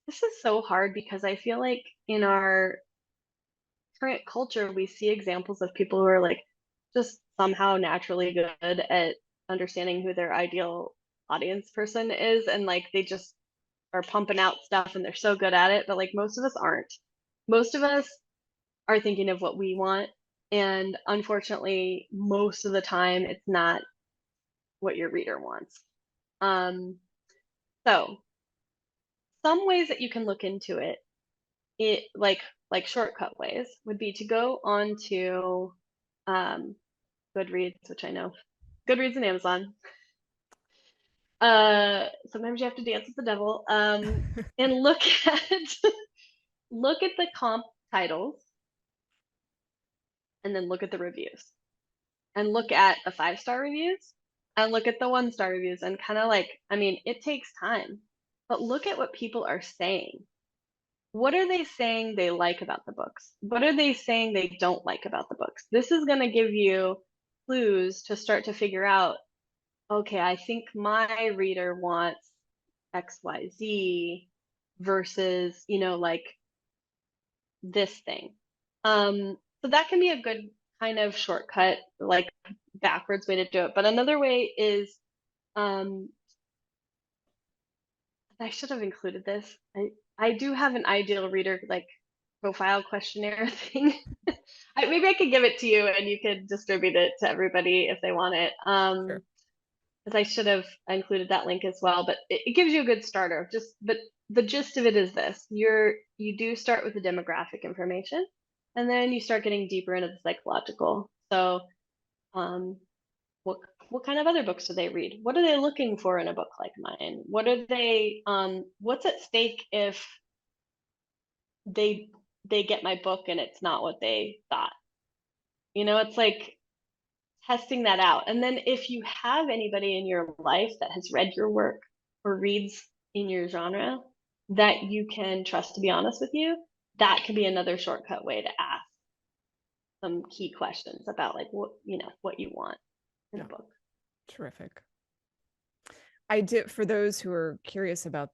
This is so hard because I feel like in our current culture, we see examples of people who are like just somehow naturally good at understanding who their ideal audience person is, and like they just are pumping out stuff and they're so good at it, but like most of us aren't. Most of us are thinking of what we want, and unfortunately, most of the time it's not what your reader wants. Um, so some ways that you can look into it like shortcut ways would be to go on to um, Goodreads, which I know Goodreads and Amazon. Sometimes you have to dance with the devil. And look at look at the comp titles and then look at the reviews and look at the 5-star reviews and look at the 1-star reviews and kind of like, I mean, it takes time, but look at what people are saying. What are they saying they like about the books? What are they saying they don't like about the books? This is going to give you clues to start to figure out, okay, I think my reader wants XYZ versus, like this thing. So that can be a good kind of shortcut, like backwards way to do it. But another way is, um, I should have included this. I do have an ideal reader like profile questionnaire thing. Maybe I could give it to you and you could distribute it to everybody if they want it. Sure. Because I should have included that link as well, but it gives you a good starter. But the gist of it is this: you do start with the demographic information, and then you start getting deeper into the psychological. So, um, what kind of other books do they read? What are they looking for in a book like mine? What's at stake if they they get my book and it's not what they thought? It's like testing that out. And then if you have anybody in your life that has read your work or reads in your genre that you can trust to be honest with you, that can be another shortcut way to ask some key questions about like what you want in a book. Terrific. I did, for those who are curious about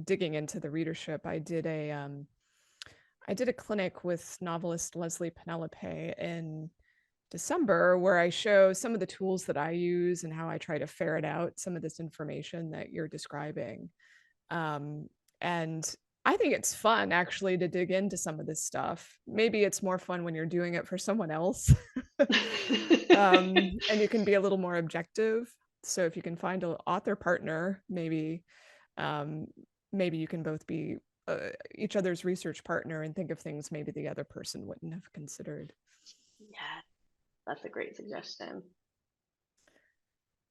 digging into the readership, I did a clinic with novelist Leslie Penelope in December where I show some of the tools that I use and how I try to ferret out some of this information that you're describing. And I think it's fun actually to dig into some of this stuff. Maybe it's more fun when you're doing it for someone else. And you can be a little more objective. So if you can find an author partner, maybe you can both be each other's research partner and think of things maybe the other person wouldn't have considered. Yeah, that's a great suggestion.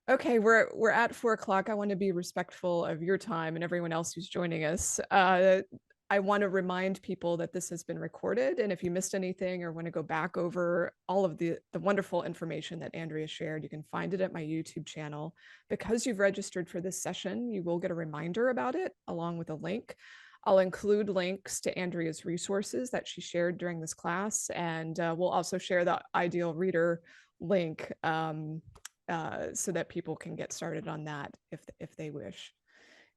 Okay, we're at 4 o'clock. I want to be respectful of your time and everyone else who's joining us. I want to remind people that this has been recorded, and if you missed anything or want to go back over all of the wonderful information that Andrea shared, you can find it at my YouTube channel. Because you've registered for this session, you will get a reminder about it along with a link. I'll include links to Andrea's resources that she shared during this class, and we'll also share the Ideal Reader link so that people can get started on that if they wish.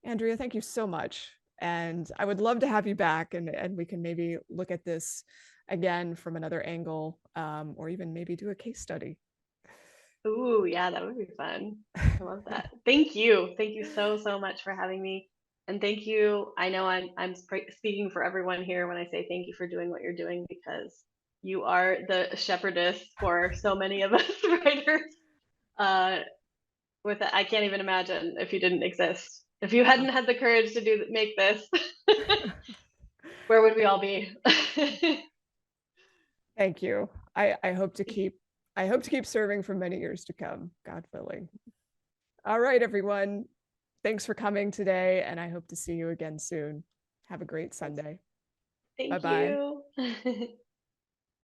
Andrea, thank you so much. And I would love to have you back and we can maybe look at this again from another angle, or even maybe do a case study. Ooh, yeah, that would be fun. I love that. Thank you. Thank you so much for having me. And thank you. I know I'm speaking for everyone here when I say thank you for doing what you're doing, because you are the shepherdess for so many of us writers. With it, I can't even imagine if you didn't exist. If you hadn't had the courage to make this, where would we all be? Thank you. I hope to keep serving for many years to come, God willing. All right, everyone. Thanks for coming today, and I hope to see you again soon. Have a great Sunday. Thank Bye-bye. you.